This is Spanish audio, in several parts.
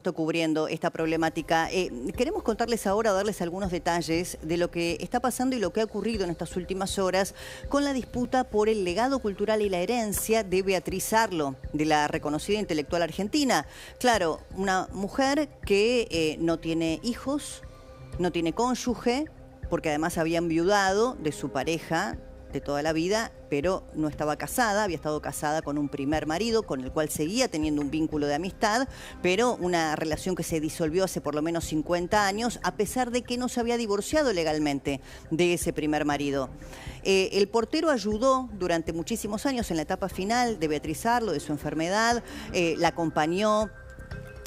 Cubriendo esta problemática. Queremos contarles ahora, darles algunos detalles de lo que está pasando y lo que ha ocurrido en estas últimas horas con la disputa por el legado cultural y la herencia de Beatriz Arlo, de la reconocida intelectual argentina. Claro, una mujer que no tiene hijos, no tiene cónyuge, porque además había enviudado de su pareja de toda la vida, pero no estaba casada, había estado casada con un primer marido con el cual seguía teniendo un vínculo de amistad, pero una relación que se disolvió hace por lo menos 50 años, a pesar de que no se había divorciado legalmente de ese primer marido. El portero ayudó durante muchísimos años en la etapa final de Beatriz Arlo, de su enfermedad, la acompañó,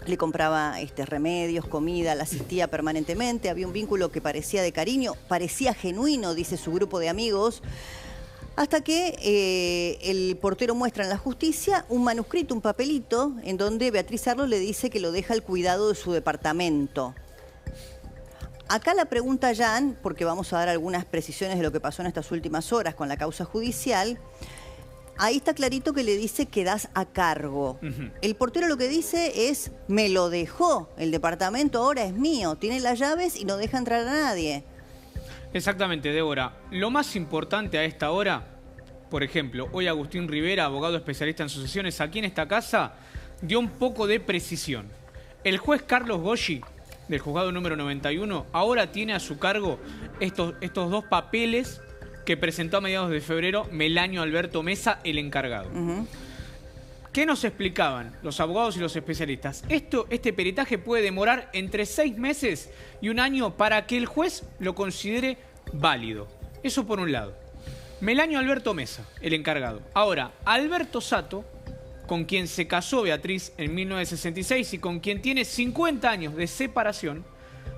le compraba remedios, comida, la asistía permanentemente, había un vínculo que parecía de cariño, parecía genuino, dice su grupo de amigos, hasta que el portero muestra en la justicia un manuscrito, un papelito, en donde Beatriz Arlo le dice que lo deja al cuidado de su departamento. Acá la pregunta, Jan, porque vamos a dar algunas precisiones de lo que pasó en estas últimas horas con la causa judicial. Ahí está clarito que le dice quedás a cargo. El portero lo que dice es, me lo dejó, el departamento ahora es mío, tiene las llaves y no deja entrar a nadie. Exactamente, Débora. Lo más importante a esta hora, por ejemplo, hoy Agustín Rivera, abogado especialista en sucesiones aquí en esta casa, dio un poco de precisión. El juez Carlos Goggi, del juzgado número 91, ahora tiene a su cargo estos dos papeles que presentó a mediados de febrero Melanio Alberto Mesa, el encargado. ¿Qué nos explicaban los abogados y los especialistas? Este peritaje puede demorar entre 6 meses y 1 año para que el juez lo considere válido. Eso por un lado. Melanio Alberto Mesa, el encargado. Ahora, Alberto Sato, con quien se casó Beatriz en 1966 y con quien tiene 50 años de separación,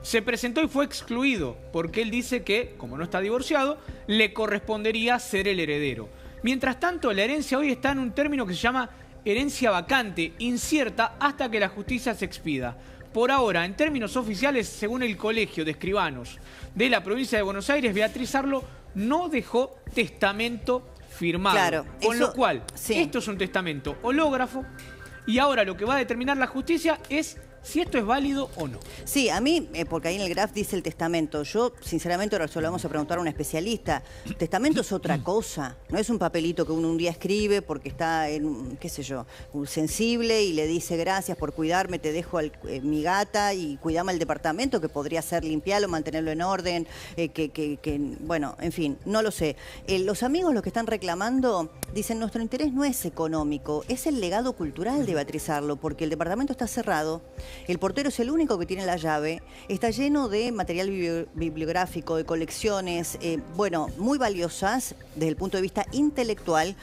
se presentó y fue excluido porque él dice que, como no está divorciado, le correspondería ser el heredero. Mientras tanto, la herencia hoy está en un término que se llama herencia vacante, incierta, hasta que la justicia se expida. Por ahora, en términos oficiales, según el Colegio de Escribanos de la provincia de Buenos Aires, Beatriz Arlo no dejó testamento firmado. Claro, con lo cual, esto es un testamento hológrafo y ahora lo que va a determinar la justicia es si esto es válido o no. Sí, a mí, porque ahí en el graph dice el testamento. Yo, sinceramente, ahora se lo vamos a preguntar a un especialista. Testamento es otra cosa. No es un papelito que uno un día escribe porque está, qué sé yo, sensible y le dice gracias por cuidarme, te dejo mi gata y cuidame el departamento, que podría ser limpiarlo, mantenerlo en orden, bueno, en fin, no lo sé. Los amigos, los que están reclamando, dicen nuestro interés no es económico, es el legado cultural de Beatriz Arlo, porque el departamento está cerrado. El portero es el único que tiene la llave, está lleno de material bibliográfico, de colecciones, bueno, muy valiosas desde el punto de vista intelectual.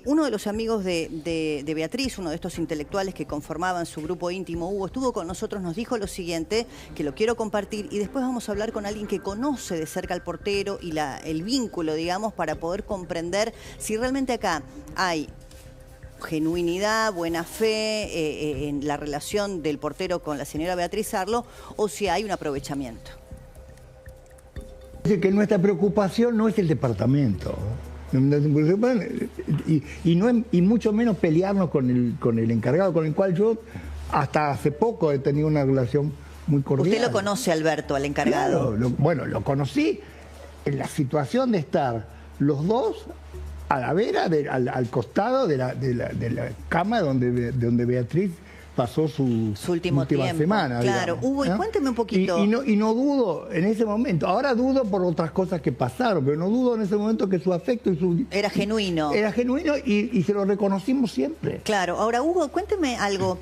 Uno de los amigos de Beatriz, uno de estos intelectuales que conformaban su grupo íntimo, Hugo, estuvo con nosotros, nos dijo lo siguiente, que lo quiero compartir, y después vamos a hablar con alguien que conoce de cerca al portero y el vínculo, digamos, para poder comprender si realmente acá hay genuinidad, buena fe en la relación del portero con la señora Beatriz Arlo, o si hay un aprovechamiento. Dice que nuestra preocupación no es el departamento y mucho menos pelearnos con el encargado, con el cual yo hasta hace poco he tenido una relación muy cordial. ¿Usted lo conoce, Alberto, al encargado? Claro, bueno, lo conocí en la situación de estar los dos a la vera, al costado de la cama donde Beatriz pasó su última semana. Claro, digamos, Hugo, y cuénteme un poquito. Y no dudo en ese momento, ahora dudo por otras cosas que pasaron, pero no dudo en ese momento que su afecto y su... Era genuino. Era genuino y se lo reconocimos siempre. Claro, ahora Hugo, cuénteme algo.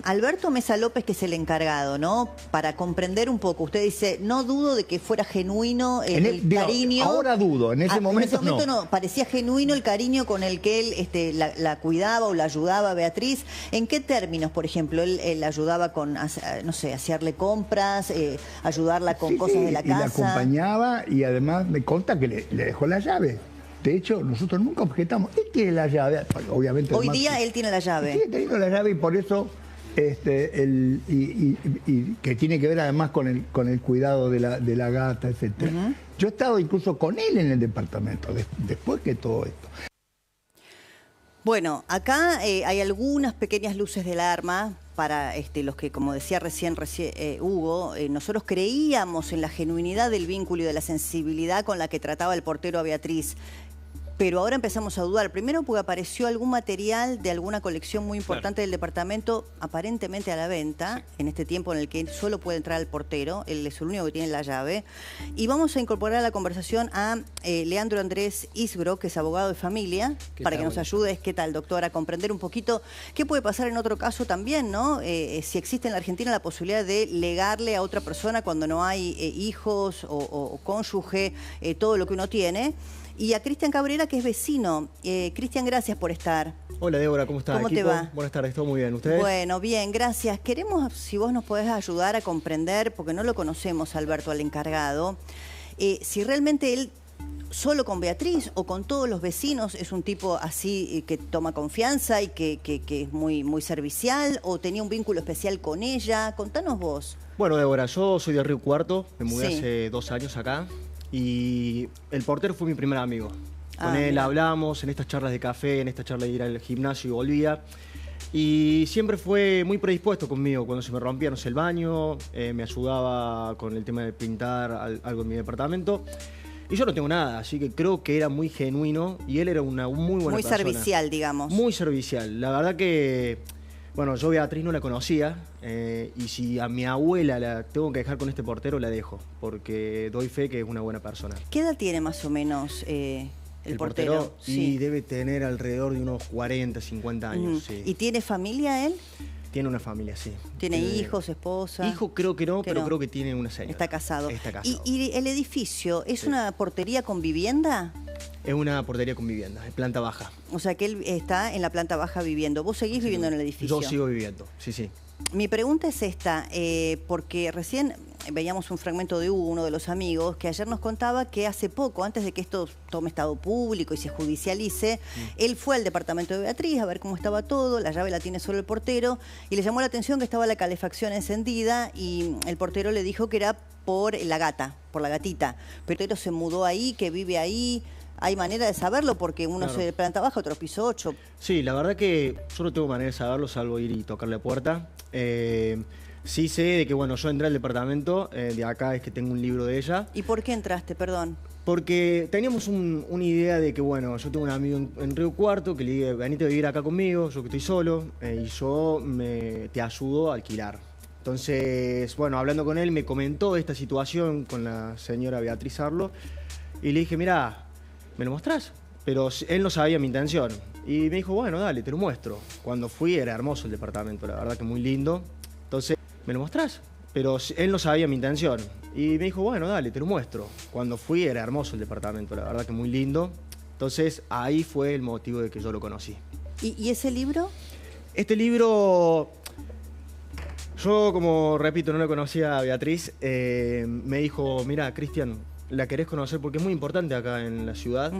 Alberto Mesa López, que es el encargado, ¿no? Para comprender un poco, usted dice, no dudo de que fuera genuino el cariño. Ahora dudo, en ese momento no. Parecía genuino el cariño con el que él la cuidaba o la ayudaba a Beatriz. ¿En qué términos, por ejemplo? Él ayudaba con, no sé, hacerle compras, ayudarla con cosas de la casa. Y la acompañaba y además me conta que le dejó la llave. De hecho, nosotros nunca objetamos. Él tiene la llave, obviamente. Hoy día él tiene la llave. Sigue teniendo la llave y por eso, que tiene que ver además con el cuidado de la gata, etc. Yo he estado incluso con él en el departamento, después que todo esto. Bueno, acá hay algunas pequeñas luces de alarma para los que, como decía recién Hugo, nosotros creíamos en la genuinidad del vínculo y de la sensibilidad con la que trataba el portero a Beatriz. Pero ahora empezamos a dudar. Primero porque apareció algún material de alguna colección muy importante del departamento, aparentemente a la venta, en este tiempo en el que solo puede entrar el portero. Él es el único que tiene la llave. Y vamos a incorporar a la conversación a Leandro Andrés Isgro, que es abogado de familia, para que nos ayude, ¿qué tal, doctor?, a comprender un poquito qué puede pasar en otro caso también, ¿no? Si existe en la Argentina la posibilidad de legarle a otra persona cuando no hay hijos o cónyuge, todo lo que uno tiene. Y a Cristian Cabrera, que es vecino. Cristian, gracias por estar. Hola, Débora, ¿cómo estás? ¿Cómo te va? Buenas tardes, todo muy bien. ¿Ustedes? Bueno, bien, gracias. Queremos, si vos nos podés ayudar a comprender, porque no lo conocemos, Alberto, al encargado, si realmente él, solo con Beatriz o con todos los vecinos, es un tipo así que toma confianza y que es muy, muy servicial, o tenía un vínculo especial con ella. Contanos vos. Bueno, Débora, yo soy de Río Cuarto, me mudé hace 2 años acá. Y el portero fue mi primer amigo. Con él hablamos en estas charlas de café, en esta charla de ir al gimnasio y volvía. Y siempre fue muy predispuesto conmigo. Cuando se me rompía, no sé, el baño, me ayudaba con el tema de pintar algo en mi departamento. Y yo no tengo nada, así que creo que era muy genuino y él era una muy buena persona. Muy servicial, digamos. Muy servicial. La verdad que, bueno, yo Beatriz no la conocía. Y si a mi abuela la tengo que dejar con este portero, la dejo, porque doy fe que es una buena persona. ¿Qué edad tiene más o menos el portero? Y debe tener alrededor de unos 40, 50 años. Sí. ¿Y tiene familia él? Tiene una familia, sí. ¿Tiene hijos, esposa? Hijo creo que no, pero creo que tiene una señora. Está casado. Está casado. ¿Y el edificio es una portería con vivienda? Es una portería con vivienda, es planta baja. O sea que él está en la planta baja viviendo. ¿Vos seguís viviendo en el edificio? Yo sigo viviendo, sí, sí. Mi pregunta es esta, porque recién veíamos un fragmento de Hugo, uno de los amigos, que ayer nos contaba que hace poco, antes de que esto tome estado público y se judicialice, él fue al departamento de Beatriz a ver cómo estaba todo, la llave la tiene solo el portero, y le llamó la atención que estaba la calefacción encendida y el portero le dijo que era por la gata, por la gatita. Pero el portero se mudó ahí, que vive ahí. ¿Hay manera de saberlo? Porque uno se planta baja, otro piso 8. Sí, la verdad que yo no tengo manera de saberlo, salvo ir y tocar la puerta. Sí sé de que, bueno, yo entré al departamento, de acá es que tengo un libro de ella. ¿Y por qué entraste, perdón? Porque teníamos una idea de que, bueno, yo tengo un amigo en Río Cuarto que le dije, venite a vivir acá conmigo, yo que estoy solo, y yo te ayudo a alquilar. Entonces, bueno, hablando con él, me comentó esta situación con la señora Beatriz Arlo, y le dije, mirá, ¿me lo mostrás? Pero él no sabía mi intención. Y me dijo, bueno, dale, te lo muestro. Cuando fui era hermoso el departamento, la verdad que muy lindo. Entonces, ¿me lo mostrás? Pero él no sabía mi intención. Y me dijo, bueno, dale, te lo muestro. Cuando fui era hermoso el departamento, la verdad que muy lindo. Entonces, ahí fue el motivo de que yo lo conocí. ¿Y ese libro? Este libro, yo como repito, no lo conocía a Beatriz. Me dijo, mira, Cristian, la querés conocer porque es muy importante acá en la ciudad.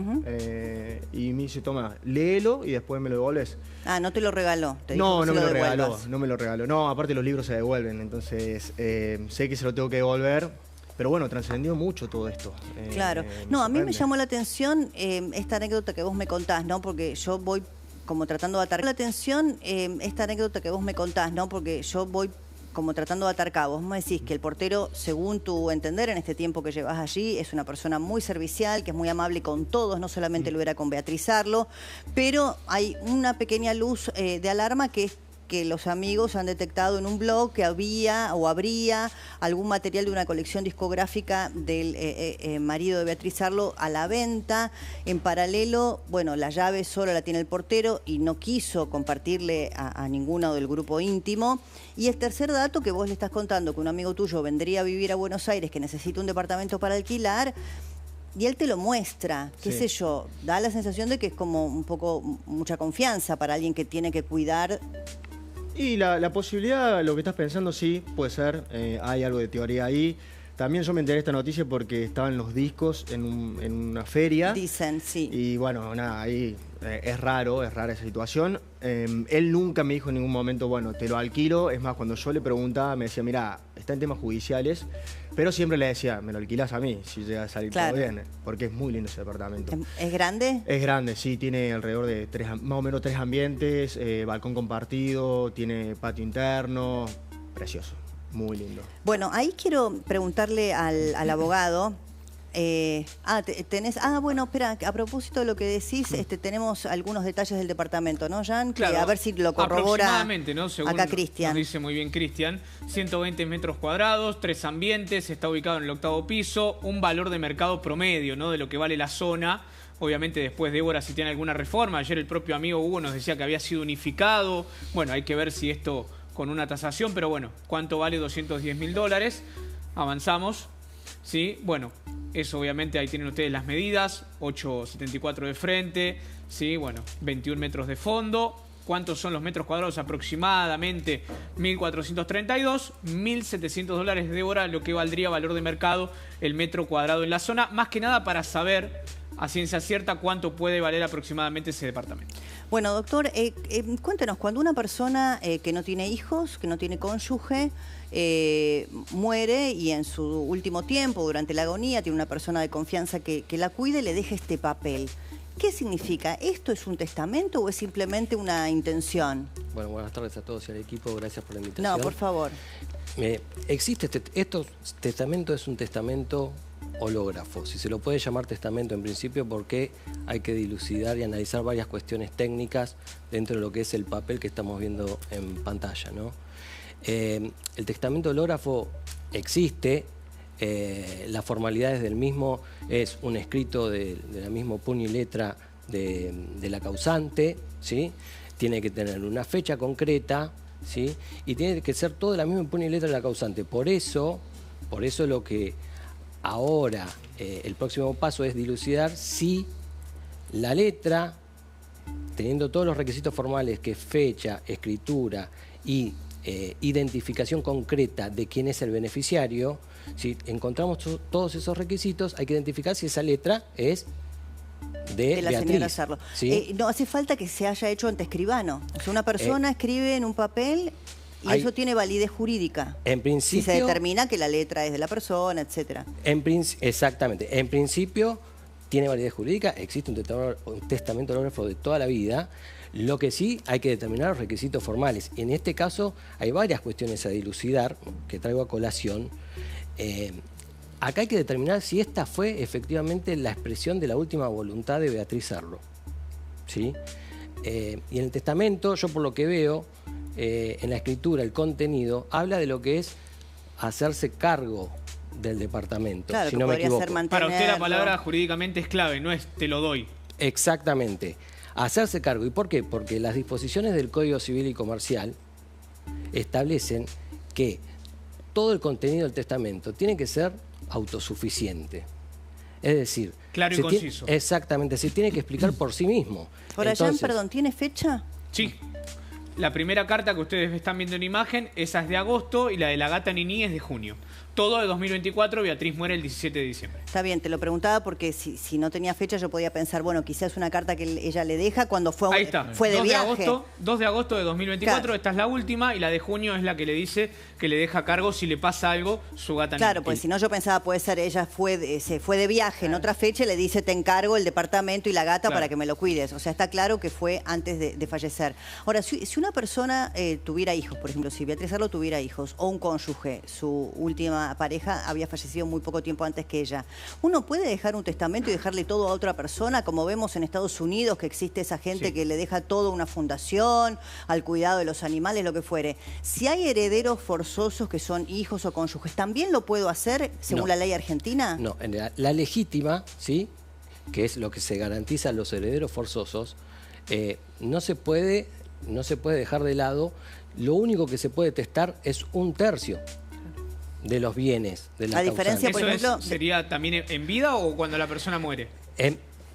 Y me dice, toma, léelo y después me lo devuelves. Ah, ¿no te lo regaló? No me lo regaló, no me lo regaló. No, aparte los libros se devuelven, entonces sé que se lo tengo que devolver. Pero bueno, trascendió mucho todo esto. Claro. No, a mí me llamó la atención esta anécdota que vos me contás, ¿no? Porque yo voy como tratando de atar la atención esta anécdota que vos me contás, ¿no? Porque yo voy como tratando de atar cabos. Vos me decís que el portero, según tu entender, en este tiempo que llevas allí, es una persona muy servicial, que es muy amable con todos, no solamente lo era con Beatriz Arlo, pero hay una pequeña luz de alarma que es que los amigos han detectado en un blog que había o habría algún material de una colección discográfica del marido de Beatriz Arlo a la venta. En paralelo, bueno, la llave solo la tiene el portero y no quiso compartirle a ninguno del grupo íntimo. Y el tercer dato que vos le estás contando, que un amigo tuyo vendría a vivir a Buenos Aires, que necesita un departamento para alquilar, y él te lo muestra, qué sé yo, da la sensación de que es como un poco mucha confianza para alguien que tiene que cuidar. Y la posibilidad, lo que estás pensando, sí, puede ser. Hay algo de teoría ahí. También yo me enteré de esta noticia porque estaban los discos en una feria. Dicen, sí. Y bueno, nada, ahí es rara esa situación. Él nunca me dijo en ningún momento, bueno, te lo alquilo. Es más, cuando yo le preguntaba, me decía, mira, está en temas judiciales, pero siempre le decía, me lo alquilas a mí, si llega a salir todo bien, porque es muy lindo ese departamento. ¿Es grande? Es grande, sí, tiene alrededor de más o menos 3 ambientes, balcón compartido, tiene patio interno, precioso, muy lindo. Bueno, ahí quiero preguntarle al abogado. Bueno, espera, a propósito de lo que decís, tenemos algunos detalles del departamento, ¿no, Jan? Claro, a ver si lo corrobora aproximadamente, ¿no? Según acá Cristian. nos dice muy bien Cristian, 120 metros cuadrados, 3 ambientes, está ubicado en el 8º piso, un valor de mercado promedio, ¿no? De lo que vale la zona. Obviamente después Débora si tiene alguna reforma. Ayer el propio amigo Hugo nos decía que había sido unificado. Bueno, hay que ver si esto con una tasación, pero bueno, ¿cuánto vale? $210.000. Avanzamos. Sí, bueno, eso obviamente ahí tienen ustedes las medidas, 8,74 de frente, sí, bueno, 21 metros de fondo. ¿Cuántos son los metros cuadrados? Aproximadamente 1.432, $1.700, Débora, lo que valdría valor de mercado el metro cuadrado en la zona, más que nada para saber a ciencia cierta cuánto puede valer aproximadamente ese departamento. Bueno, doctor, cuéntenos, cuando una persona que no tiene hijos, que no tiene cónyuge, muere y en su último tiempo, durante la agonía, tiene una persona de confianza que la cuide, le deja este papel. ¿Qué significa? ¿Esto es un testamento o es simplemente una intención? Bueno, buenas tardes a todos y al equipo, gracias por la invitación. No, por favor. Existe testamento es un testamento hológrafo, si se lo puede llamar testamento en principio, porque hay que dilucidar y analizar varias cuestiones técnicas dentro de lo que es el papel que estamos viendo en pantalla, ¿no? El testamento hológrafo existe, las formalidades del mismo es un escrito de la misma puño y letra de la causante, ¿sí? Tiene que tener una fecha concreta, ¿sí? Y tiene que ser todo de la misma puño y letra de la causante. Por eso lo que ahora el próximo paso es dilucidar si la letra, teniendo todos los requisitos formales, que es fecha, escritura y identificación concreta de quién es el beneficiario, si encontramos todos esos requisitos, hay que identificar si esa letra es de la Beatriz, señora Sarlo. ¿sí? No hace falta que se haya hecho ante escribano. O sea, una persona escribe en un papel y eso tiene validez jurídica. En principio, si se determina que la letra es de la persona, etcétera. Exactamente. En principio tiene validez jurídica, existe un testamento hológrafo de toda la vida. Lo que sí hay que determinar los requisitos formales. En este caso hay varias cuestiones a dilucidar que traigo a colación. Acá hay que determinar si esta fue efectivamente la expresión de la última voluntad de Beatriz Sarlo, ¿sí? Y en el testamento, yo por lo que veo, en la escritura, el contenido, habla de lo que es hacerse cargo del departamento, claro, si no me equivoco. Para usted la palabra jurídicamente es clave, no es te lo doy. Exactamente. Hacerse cargo. ¿Y por qué? Porque las disposiciones del Código Civil y Comercial establecen que todo el contenido del testamento tiene que ser autosuficiente. Es decir, claro y conciso. Exactamente, se tiene que explicar por sí mismo. Por allá, perdón, ¿tiene fecha? Sí. La primera carta que ustedes están viendo en imagen, esa es de agosto y la de la gata Nini es de junio. Todo de 2024, Beatriz muere el 17 de diciembre. Está bien, te lo preguntaba porque si no tenía fecha yo podía pensar, bueno, quizás es una carta que ella le deja cuando fue de viaje. 2 de agosto de 2024, claro. Esta es la última y la de junio es la que le dice que le deja cargo si le pasa algo su gata Nini. Claro, pues si no yo pensaba, puede ser, ella se fue de viaje en otra fecha y le dice, te encargo el departamento y la gata para que me lo cuides. O sea, está claro que fue antes de fallecer. Ahora, si una persona tuviera hijos, por ejemplo, si Beatriz Sarlo tuviera hijos o un cónyuge, su última pareja había fallecido muy poco tiempo antes que ella, ¿uno puede dejar un testamento y dejarle todo a otra persona? Como vemos en Estados Unidos, que existe esa gente que le deja todo a una fundación, al cuidado de los animales, lo que fuere. Si hay herederos forzosos que son hijos o cónyuges, ¿también lo puedo hacer según la ley argentina? No, en la legítima, ¿sí?, que es lo que se garantiza a los herederos forzosos, no se puede dejar de lado. Lo único que se puede testar es 1/3 de los bienes de la causante. Diferencia, por ejemplo, ¿Sería también en vida o cuando la persona muere?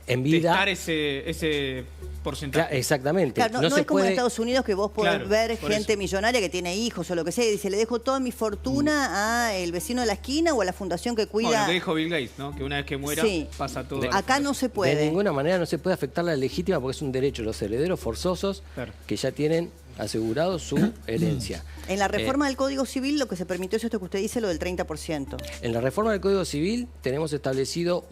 en vida. Testar ese porcentaje. Exactamente. Claro, no se es como puede... en Estados Unidos que vos podés Claro, ver por gente eso. millonaria que tiene hijos o lo que sea y dice, le dejo toda mi fortuna a el vecino de la esquina o a la fundación que Bueno, cuida. lo que dijo Bill Gates, ¿no? Que una vez que muera, Sí. pasa todo. Acá no se puede. De ninguna manera no se puede afectar la legítima porque es un derecho. Los herederos forzosos Claro. que ya tienen asegurado su herencia. En la reforma del Código Civil lo que se permitió es esto que usted dice, lo del 30%. En la reforma del Código Civil tenemos establecido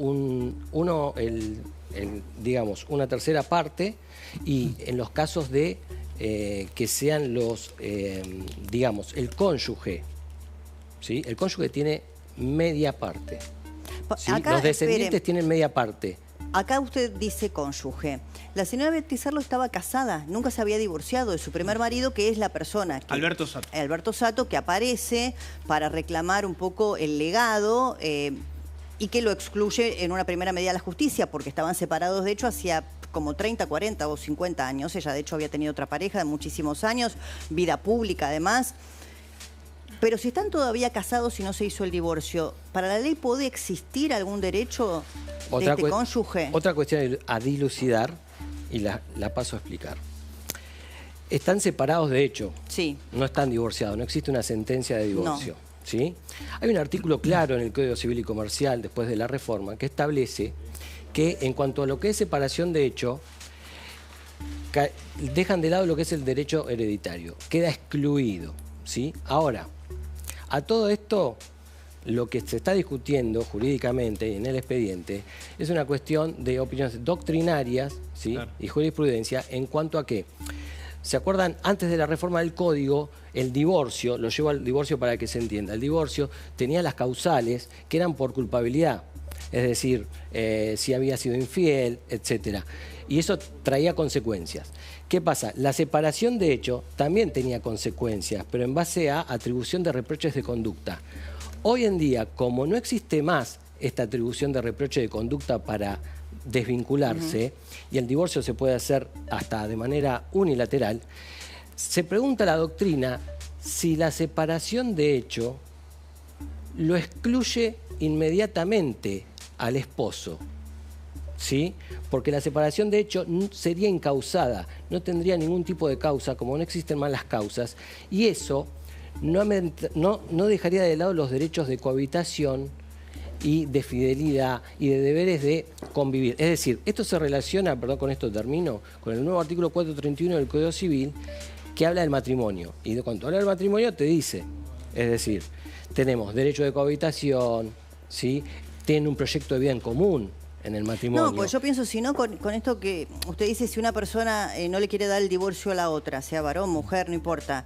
digamos, una tercera parte y en los casos de que sean digamos, el cónyuge, ¿sí? El cónyuge tiene media parte. ¿Sí? Acá, Los descendientes espere. tienen media parte. Acá usted dice cónyuge. La señora Beatriz Sarlo estaba casada, nunca se había divorciado de su primer marido, que es la persona que, Alberto Sato. Alberto Sato, que aparece para reclamar un poco el legado y que lo excluye en una primera medida la justicia, porque estaban separados, de hecho, hacía como 30, 40 o 50 años. Ella, de hecho, había tenido otra pareja de muchísimos años, vida pública, además. Pero si están todavía casados y no se hizo el divorcio, ¿para la ley puede existir algún derecho de este cónyuge? Otra cuestión a dilucidar, y la paso a explicar. Están separados de hecho, Sí. no están divorciados, no existe una sentencia de divorcio. ¿Sí? Hay un artículo claro en el Código Civil y Comercial, después de la reforma, que establece que en cuanto a lo que es separación de hecho, dejan de lado lo que es el derecho hereditario, queda excluido. ¿Sí? Ahora, a todo esto, lo que se está discutiendo jurídicamente y en el expediente es una cuestión de opiniones doctrinarias, ¿sí? Claro. Y jurisprudencia en cuanto a que, ¿se acuerdan? Antes de la reforma del Código, el divorcio, lo llevo al divorcio para que se entienda, el divorcio tenía las causales que eran por culpabilidad, es decir, si había sido infiel, etcétera. Y eso traía consecuencias. ¿Qué pasa? La separación de hecho también tenía consecuencias, pero en base a atribución de reproches de conducta. Hoy en día, como no existe más esta atribución de reproche de conducta para desvincularse, y el divorcio se puede hacer hasta de manera unilateral, se pregunta la doctrina si la separación de hecho lo excluye inmediatamente al esposo. ¿Sí? Porque la separación de hecho sería incausada, no tendría ningún tipo de causa, como no existen más las causas, y eso no dejaría de lado los derechos de cohabitación y de fidelidad y de deberes de convivir. Es decir, esto se relaciona, perdón, con esto termino, con el nuevo artículo 431 del Código Civil, que habla del matrimonio. Y cuando habla del matrimonio te dice, es decir, tenemos derecho de cohabitación, ¿sí? Tienen un proyecto de vida en común en el matrimonio. No, pues yo pienso, si no, con esto que usted dice, si una persona no le quiere dar el divorcio a la otra, sea varón, mujer, no importa,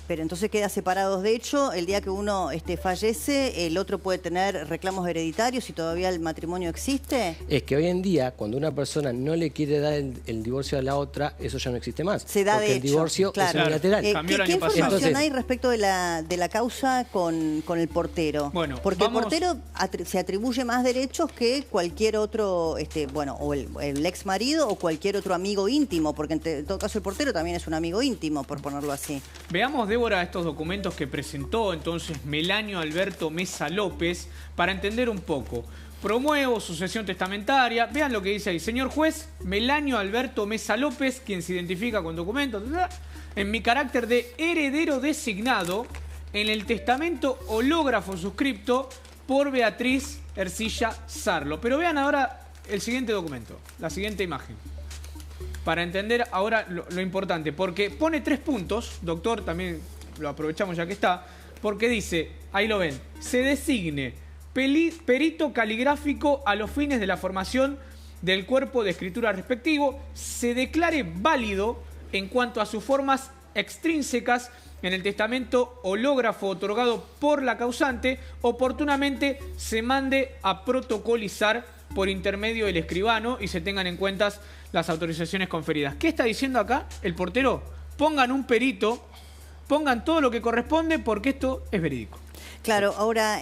pero entonces queda separados. De hecho, el día que uno fallece, el otro puede tener reclamos hereditarios si todavía el matrimonio existe. Es que hoy en día, cuando una persona no le quiere dar el divorcio a la otra, eso ya no existe más. Se da porque de el hecho, divorcio claro. es unilateral. Cambió el ¿Qué año pasado. información Entonces, hay respecto de la causa con el portero? Bueno, porque vamos- el portero se atribuye más derechos que cualquier otro, o el ex marido o cualquier otro amigo íntimo, porque en todo caso el portero también es un amigo íntimo, por ponerlo así. Veamos, Débora, estos documentos que presentó entonces Melanio Alberto Mesa López para entender un poco. Promuevo sucesión testamentaria. Vean lo que dice ahí. Señor juez, Melanio Alberto Mesa López, quien se identifica con documentos, en mi carácter de heredero designado en el testamento hológrafo suscripto por Beatriz Ercilla Sarlo. Pero vean ahora el siguiente documento, la siguiente imagen. Para entender ahora lo importante, porque pone 3 puntos, doctor, también lo aprovechamos ya que está, porque dice, ahí lo ven, se designe perito caligráfico a los fines de la formación del cuerpo de escritura respectivo, se declare válido en cuanto a sus formas extrínsecas en el testamento hológrafo otorgado por la causante, oportunamente se mande a protocolizar por intermedio del escribano y se tengan en cuenta las autorizaciones conferidas. ¿Qué está diciendo acá el portero? Pongan un perito, pongan todo lo que corresponde porque esto es verídico. Claro, ahora,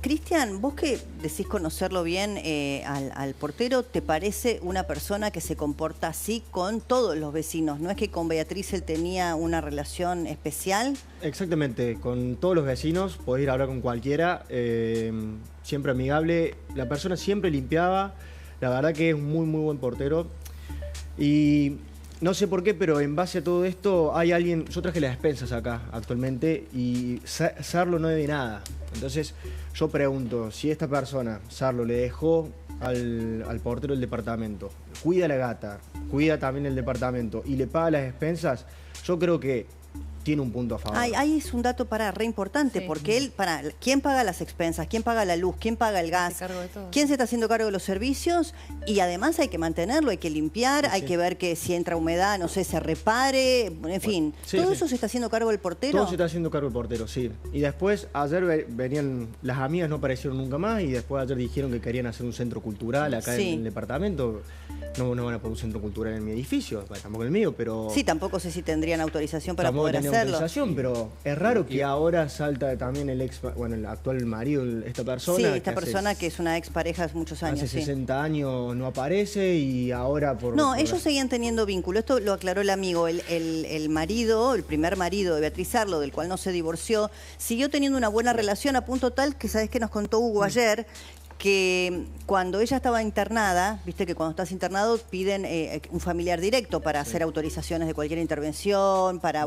Cristian, vos que decís conocerlo bien al portero, ¿te parece una persona que se comporta así con todos los vecinos? ¿No es que con Beatriz él tenía una relación especial? Exactamente, con todos los vecinos, podés ir a hablar con cualquiera, siempre amigable. La persona siempre limpiaba, La verdad que es un muy, muy buen portero. Y no sé por qué, pero en base a todo esto hay alguien... Yo traje las despensas acá actualmente y Sarlo no debe nada. Entonces yo pregunto, si esta persona, Sarlo, le dejó al portero del departamento, cuida a la gata, cuida también el departamento y le paga las despensas, yo creo que tiene un punto a favor. Ahí es un dato re importante, sí. Porque él, ¿quién paga las expensas? ¿Quién paga la luz? ¿Quién paga el gas? ¿Quién se está haciendo cargo de los servicios? Y además hay que mantenerlo, hay que limpiar, hay que ver que si entra humedad, no sé, se repare, en fin. ¿Todo eso se está haciendo cargo del portero? Todo se está haciendo cargo del portero, sí. Y después, ayer venían, las amigas no aparecieron nunca más y después ayer dijeron que querían hacer un centro cultural acá en el departamento. No van a poner un centro cultural en mi edificio, tampoco en el mío, pero... Sí, tampoco sé si tendrían autorización para poder hacerlo. Pero es raro que ahora salta también el actual marido, esta persona. Sí, esta persona que es una expareja hace muchos años. Hace 60 años no aparece y ahora por... No, ellos seguían teniendo vínculo. Esto lo aclaró el amigo. El marido, el primer marido de Beatriz Sarlo, del cual no se divorció, siguió teniendo una buena relación a punto tal que, ¿sabés qué nos contó Hugo ayer? Que cuando ella estaba internada, viste que cuando estás internado piden un familiar directo para hacer autorizaciones de cualquier intervención, para,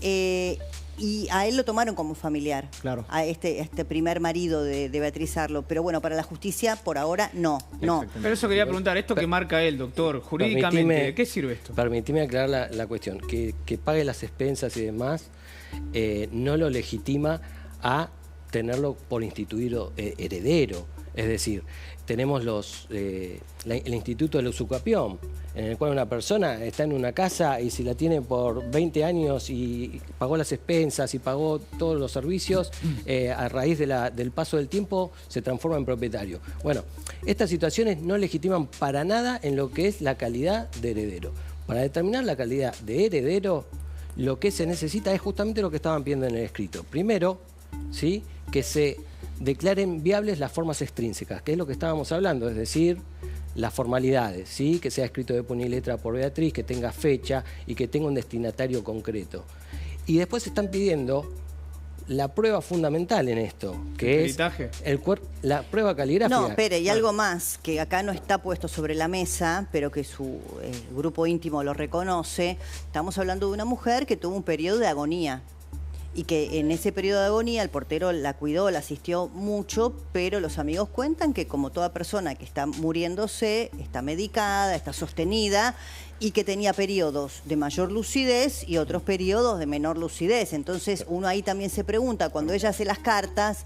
y a él lo tomaron como familiar, a este primer marido de Beatriz Sarlo, pero bueno, para la justicia por ahora no. Pero eso quería preguntar, esto que marca él, doctor, jurídicamente, ¿de qué sirve esto? Permitime aclarar la cuestión, que pague las expensas y demás no lo legitima a tenerlo por instituido heredero. Es decir, tenemos el Instituto de la Usucapión, en el cual una persona está en una casa y si la tiene por 20 años y pagó las expensas y pagó todos los servicios, a raíz del paso del tiempo se transforma en propietario. Bueno, estas situaciones no legitiman para nada en lo que es la calidad de heredero. Para determinar la calidad de heredero, lo que se necesita es justamente lo que estaban pidiendo en el escrito. Primero, ¿sí?, que se declaren viables las formas extrínsecas, que es lo que estábamos hablando, es decir, las formalidades, ¿sí?, que sea escrito de puño y letra por Beatriz, que tenga fecha y que tenga un destinatario concreto. Y después están pidiendo la prueba fundamental en esto, que es la prueba caligráfica. No, espere, y algo más, que acá no está puesto sobre la mesa, pero que su grupo íntimo lo reconoce. Estamos hablando de una mujer que tuvo un periodo de agonía. Y que en ese periodo de agonía el portero la cuidó, la asistió mucho, pero los amigos cuentan que como toda persona que está muriéndose, está medicada, está sostenida y que tenía periodos de mayor lucidez y otros periodos de menor lucidez. Entonces uno ahí también se pregunta, cuando ella hace las cartas,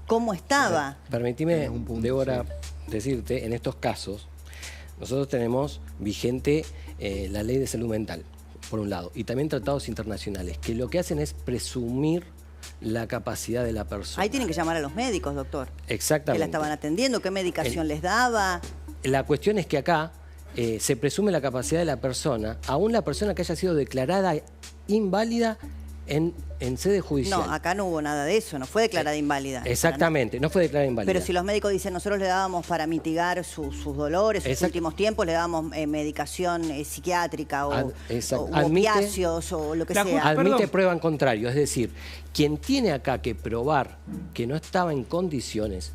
¿cómo estaba? Permitime, Débora, decirte, en estos casos, nosotros tenemos vigente la ley de salud mental, por un lado, y también tratados internacionales, que lo que hacen es presumir la capacidad de la persona. Ahí tienen que llamar a los médicos, doctor. Exactamente. Que la estaban atendiendo, qué medicación les daba. La cuestión es que acá se presume la capacidad de la persona, aún la persona que haya sido declarada inválida en sede judicial. No, acá no hubo nada de eso, no fue declarada inválida. Exactamente, no fue declarada inválida. Pero si los médicos dicen, nosotros le dábamos para mitigar sus dolores, sus últimos tiempos, le dábamos medicación psiquiátrica o opiáceos o lo que sea. Admite prueba en contrario, es decir, quien tiene acá que probar que no estaba en condiciones,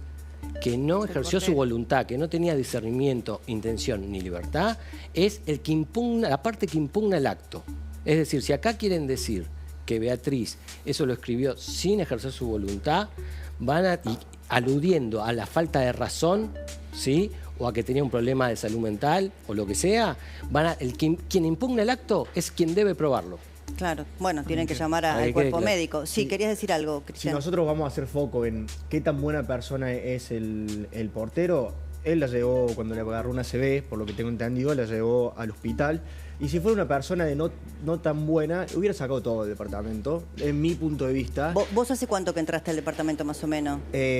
que no ejerció su voluntad, que no tenía discernimiento, intención ni libertad, es el que impugna, la parte que impugna el acto. Es decir, si acá quieren decir que Beatriz eso lo escribió sin ejercer su voluntad, aludiendo a la falta de razón, ¿sí?, o a que tenía un problema de salud mental o lo que sea, quien impugna el acto es quien debe probarlo. Claro, bueno, tienen que llamar al cuerpo médico. Sí, querías decir algo, Cristian. Si nosotros vamos a hacer foco en qué tan buena persona es el portero, él la llevó, cuando le agarró una ACV, por lo que tengo entendido, la llevó al hospital. Y si fuera una persona de no tan buena, hubiera sacado todo el departamento, en mi punto de vista. ¿Vos hace cuánto que entraste al departamento más o menos?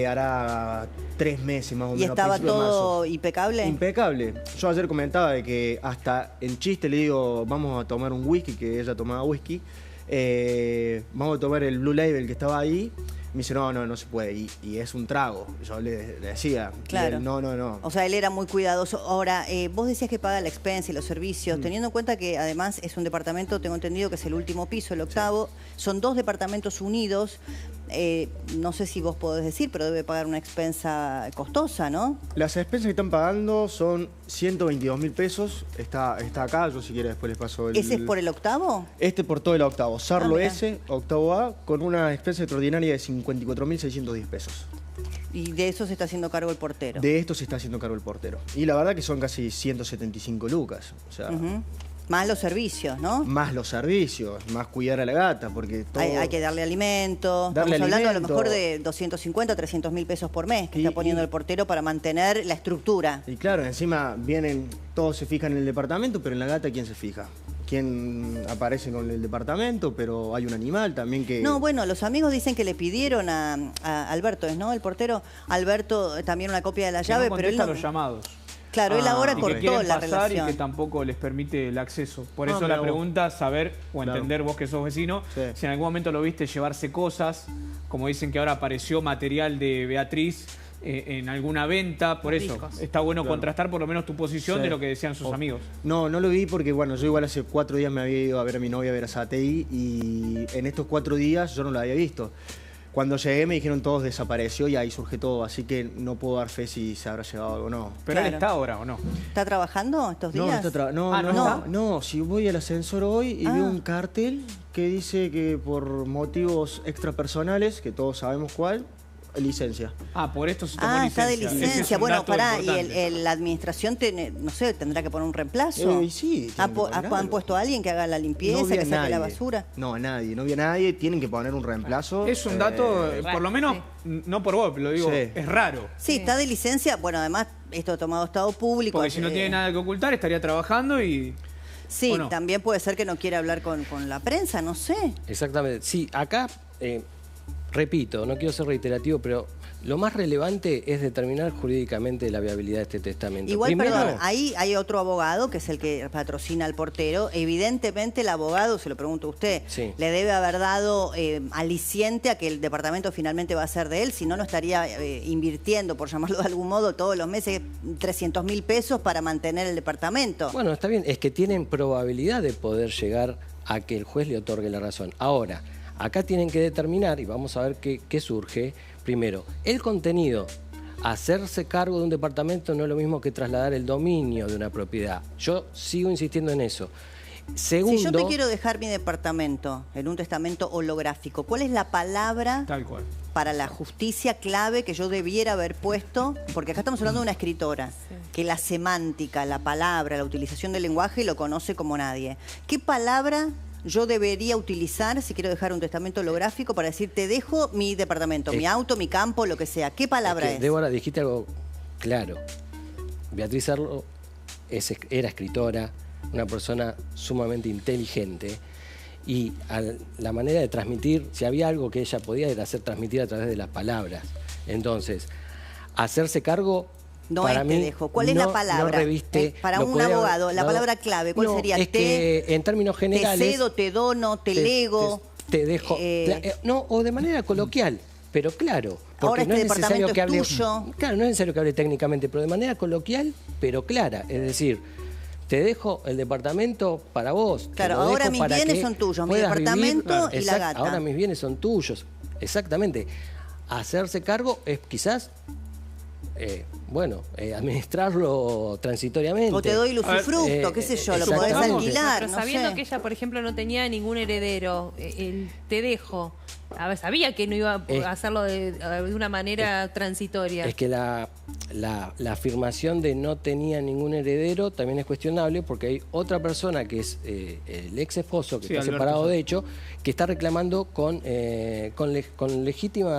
Hará 3 meses más o menos. ¿Y estaba todo impecable? Impecable. Yo ayer comentaba de que hasta en chiste le digo, vamos a tomar un whisky, que ella tomaba whisky. Vamos a tomar el Blue Label que estaba ahí. Me dice, no se puede, y es un trago. Yo le decía, claro. No. O sea, él era muy cuidadoso. Ahora, vos decías que paga la expensa y los servicios, teniendo en cuenta que además es un departamento, tengo entendido que es el último piso, el octavo, son 2 departamentos unidos, no sé si vos podés decir, pero debe pagar una expensa costosa, ¿no? Las expensas que están pagando son 122.000 pesos. Está acá, yo si quieres después les paso el... ¿Ese es por el octavo? Este por todo el octavo. Sarlo mirá. S, octavo A, con una expensa extraordinaria de 54.610 pesos. Y de eso se está haciendo cargo el portero. De esto se está haciendo cargo el portero. Y la verdad que son casi 175 lucas. O sea, Más los servicios, ¿no? más los servicios, más cuidar a la gata, porque todo... Hay que darle alimento. Darle Estamos hablando a lo alimento. mejor de 250, 300.000 pesos por mes que está poniendo el portero para mantener la estructura. Y claro, encima vienen, todos se fijan en el departamento, pero en la gata ¿quién se fija? ¿Quién aparece con el departamento? Pero hay un animal también que... No, bueno, los amigos dicen que le pidieron a Alberto, ¿no? El portero, Alberto, también una copia de la llave, no pero él contesta no... los llamados. Claro, él ahora Y que cortó quieren la pasar relación. y que tampoco les permite el acceso. Por eso mira la vos. pregunta, saber o Claro. entender vos que sos vecino, Sí. si en algún momento lo viste llevarse cosas, como dicen que ahora apareció material de Beatriz en alguna venta, por eso Discos. está bueno Claro. contrastar por lo menos tu posición Sí. de lo que decían sus Oh. amigos. No, no lo vi porque, bueno, yo igual hace 4 días me había ido a ver a mi novia, a ver a Satei, y en estos 4 días yo no la había visto. Cuando llegué me dijeron todos desapareció y ahí surge todo, así que no puedo dar fe si se habrá llevado algo o no. Pero él Claro. está ahora, ¿o no? ¿Está trabajando estos días? No, no, Ah, no, ¿no no, está? no, si voy al ascensor hoy y Ah. veo un cartel que dice que por motivos extrapersonales, que todos sabemos cuál, licencia. Ah, por esto se tomó Está de licencia. Ese es licencia. un Bueno, dato pará, y importante. la administración, no sé, tendrá que poner un reemplazo. Y sí, tienen que poner ¿Han algo. puesto a alguien que haga la limpieza, vi a que saque la nadie. basura? No, a nadie, no vi a nadie, tienen que poner un reemplazo. Es un dato, por lo raro, menos, no por vos, lo digo, Sí. es raro. Sí, está de licencia. Bueno, además, esto ha tomado estado público. Porque si no tiene nada que ocultar, estaría trabajando y... Sí, ¿o no? también puede ser que no quiera hablar con la prensa, no sé. Exactamente. Sí, acá, repito, no quiero ser reiterativo, pero lo más relevante es determinar jurídicamente la viabilidad de este testamento. Igual, Primero, perdón, ahí hay otro abogado que es el que patrocina al portero. Evidentemente el abogado, se lo pregunto a usted, Sí. le debe haber dado aliciente a que el departamento finalmente va a ser de él, si no, no estaría invirtiendo, por llamarlo de algún modo, todos los meses 300.000 pesos para mantener el departamento. Bueno, está bien, es que tienen probabilidad de poder llegar a que el juez le otorgue la razón. Ahora, acá tienen que determinar, y vamos a ver qué surge. Primero, el contenido. Hacerse cargo de un departamento no es lo mismo que trasladar el dominio de una propiedad. Yo sigo insistiendo en eso. Segundo, Si yo te quiero dejar mi departamento en un testamento holográfico, ¿cuál es la palabra Tal cual. para la justicia clave que yo debiera haber puesto? Porque acá estamos hablando de una escritora, que la semántica, la palabra, la utilización del lenguaje lo conoce como nadie. ¿Qué palabra yo debería utilizar si quiero dejar un testamento holográfico para decir, te dejo mi departamento, mi auto, mi campo, lo que sea? ¿Qué palabra es? Débora, dijiste algo claro. Beatriz Sarlo era escritora, una persona sumamente inteligente, y la manera de transmitir, si había algo que ella podía, era hacer transmitir a través de las palabras. Entonces, hacerse cargo, No para es mí, te dejo. ¿Cuál es la palabra? No reviste, Para no un podía haber abogado, la dado- palabra clave, ¿cuál No, sería? Es que en términos generales... Te cedo, te dono, te lego. Te dejo. No, o de manera coloquial, pero claro. Porque Ahora no este es necesario departamento que hable. es tuyo. Claro, no es necesario que hable técnicamente, pero de manera coloquial, pero clara. Es decir, te dejo el departamento para vos. te Claro, lo ahora dejo mis para bienes que son tuyos, mi puedas departamento y la gata. Ahora mis bienes son tuyos. Exactamente. Hacerse cargo es quizás, administrarlo transitoriamente. O te doy el usufructo, ver, qué sé yo, lo podés exactamente. alquilar, Pero no sabiendo sé. que ella, por ejemplo, no tenía ningún heredero, el te dejo, a ver, sabía que no iba a hacerlo de una manera transitoria. Es que la afirmación de no tenía ningún heredero también es cuestionable, porque hay otra persona que es el ex esposo, que Sí, está Alberto, separado sí. de hecho, que está reclamando con legítimo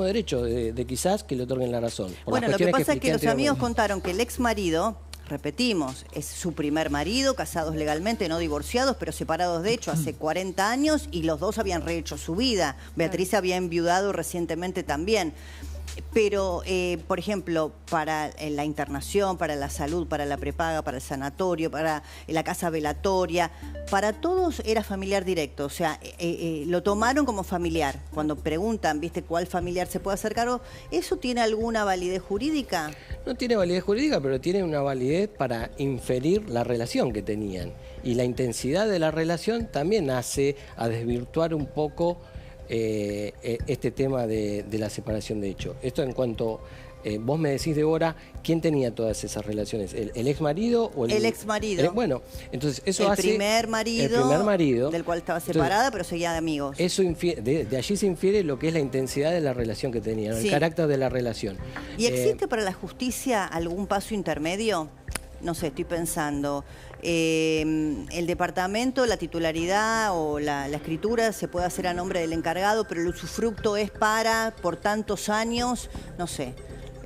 derecho de quizás que le otorguen la razón. por Bueno, las lo que cuestiones pasa es que expliqué los amigos anteriormente. contaron que el ex marido, repetimos, es su primer marido, casados legalmente, no divorciados, pero separados de hecho hace 40 años y los dos habían rehecho su vida. Beatriz había enviudado recientemente también. Pero, por ejemplo, para la internación, para la salud, para la prepaga, para el sanatorio, para la casa velatoria, para todos era familiar directo. O sea, lo tomaron como familiar. Cuando preguntan, ¿viste cuál familiar se puede hacer cargo? ¿Eso tiene alguna validez jurídica? No tiene validez jurídica, pero tiene una validez para inferir la relación que tenían. Y la intensidad de la relación también hace a desvirtuar un poco este tema de la separación de hecho. Esto en cuanto... vos me decís, Débora, ¿quién tenía todas esas relaciones? ¿El ex marido o el ex marido? Bueno, entonces eso el primer marido, del cual estaba separada, pero seguía de amigos. Eso de allí se infiere lo que es la intensidad de la relación que tenían, el carácter de la relación. ¿Y existe para la justicia algún paso intermedio? No sé, estoy pensando. El departamento, la titularidad o la escritura se puede hacer a nombre del encargado, pero el usufructo es por tantos años, no sé.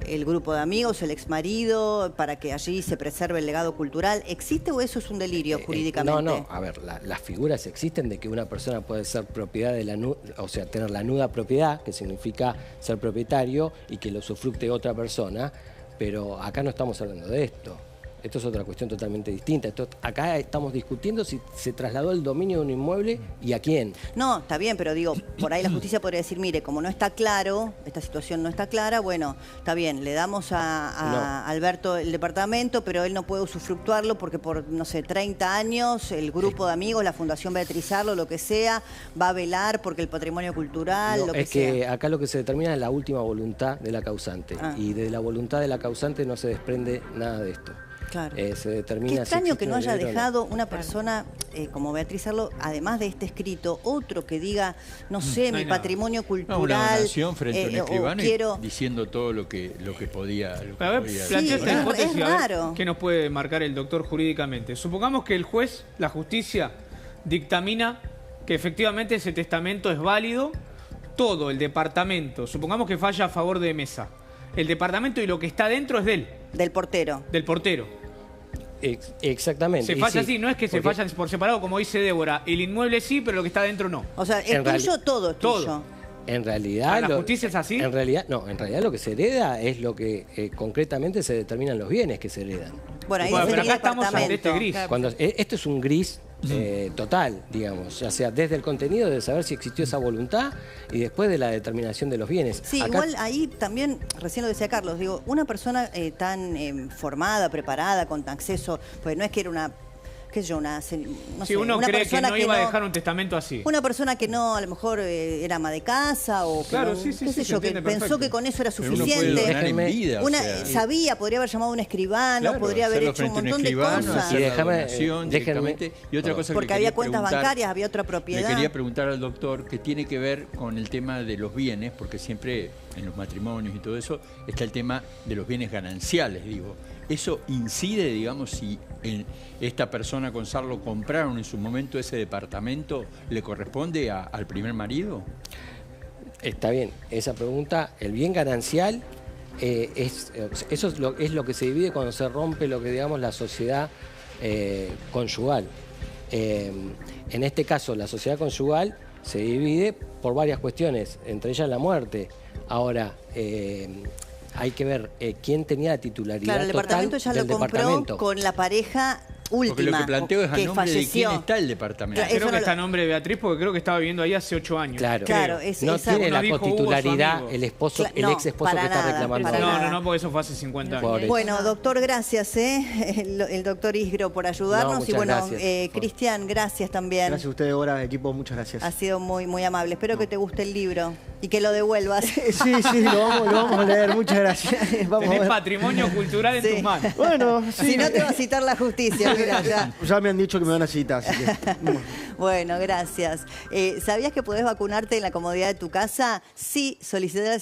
El grupo de amigos, el exmarido, para que allí se preserve el legado cultural. ¿Existe o eso es un delirio jurídicamente? No, a ver, las figuras existen de que una persona puede ser propiedad de o sea, tener la nuda propiedad, que significa ser propietario y que lo usufructe otra persona, pero acá no estamos hablando de esto. Esto es otra cuestión totalmente distinta. Acá estamos discutiendo si se trasladó el dominio de un inmueble y a quién. No, está bien, pero digo, por ahí la justicia podría decir, mire, como no está claro, esta situación no está clara, bueno, está bien, le damos a Alberto el departamento, pero él no puede usufructuarlo porque por, no sé, 30 años el grupo de amigos, la Fundación Beatriz Arlo, lo que sea, va a velar porque el patrimonio cultural, lo que sea. Es que acá lo que se determina es la última voluntad de la causante. Y de la voluntad de la causante no se desprende nada de esto. Claro. Se determina. Qué extraño que no haya dejado una persona como Beatriz Arlo, además de este escrito, otro que diga, no sé, mi patrimonio cultural. Una donación frente a un escribano diciendo todo lo que podía. A ver, plantea esta hipótesis, a ver, ¿qué nos puede marcar el doctor jurídicamente? Supongamos que el juez, la justicia, dictamina que efectivamente ese testamento es válido, todo el departamento, supongamos que falla a favor de Mesa. El departamento y lo que está dentro es de él. Del portero. Del portero. Exactamente. Se falla así, no es que se fallan por separado, como dice Débora. El inmueble sí, pero lo que está dentro no. O sea, es tuyo, todo es tuyo. En realidad... ¿La justicia es así? En realidad lo que se hereda es lo que concretamente se determinan los bienes que se heredan. Bueno, ahí pero acá estamos ante este gris. Esto es un gris total, digamos, ya sea desde el contenido de saber si existió esa voluntad y después de la determinación de los bienes. Sí, igual ahí también, recién lo decía Carlos, digo, una persona tan formada, preparada, con acceso, pues no es que era una... qué sé yo, no sé, uno una cree que persona no iba a dejar un testamento así. Una persona que no, a lo mejor era ama de casa o claro, qué sé yo, que pensó que con eso era suficiente. Sabía, podría haber llamado a un escribano, podría haber hecho un montón de cosas. Y otra cosa porque había cuentas bancarias, había otra propiedad. Le quería preguntar al doctor que tiene que ver con el tema de los bienes, porque siempre en los matrimonios y todo eso está el tema de los bienes gananciales, digo. ¿Eso incide, digamos, si esta persona con Sarlo compraron en su momento ese departamento, le corresponde al primer marido? Está bien, esa pregunta, el bien ganancial, eso es lo que se divide cuando se rompe lo que digamos la sociedad conyugal. En este caso, la sociedad conyugal se divide por varias cuestiones, entre ellas la muerte. Ahora, hay que ver quién tenía la titularidad. Claro, el departamento ya lo compró con la pareja última. Porque lo que planteo es a nombre falleció. de quién está el departamento. Creo que está a nombre de Beatriz porque creo que estaba viviendo ahí hace 8 años. Claro, no tiene la cotitularidad el esposo, el ex esposo que está reclamando. No, porque eso fue hace 50 años. Bueno, doctor, gracias, el doctor Isgro por ayudarnos. Y bueno, Cristian, gracias también. Gracias a ustedes, ahora equipo, muchas gracias. Ha sido muy, muy amable. Espero que te guste el libro y que lo devuelvas. Sí, lo vamos a leer, muchas gracias. Tenés patrimonio cultural en tus manos. Bueno, si no te va a citar la justicia, mira, ya me han dicho que me van a citar, así que... Bueno, gracias. ¿Sabías que podés vacunarte en la comodidad de tu casa? Sí, solicitar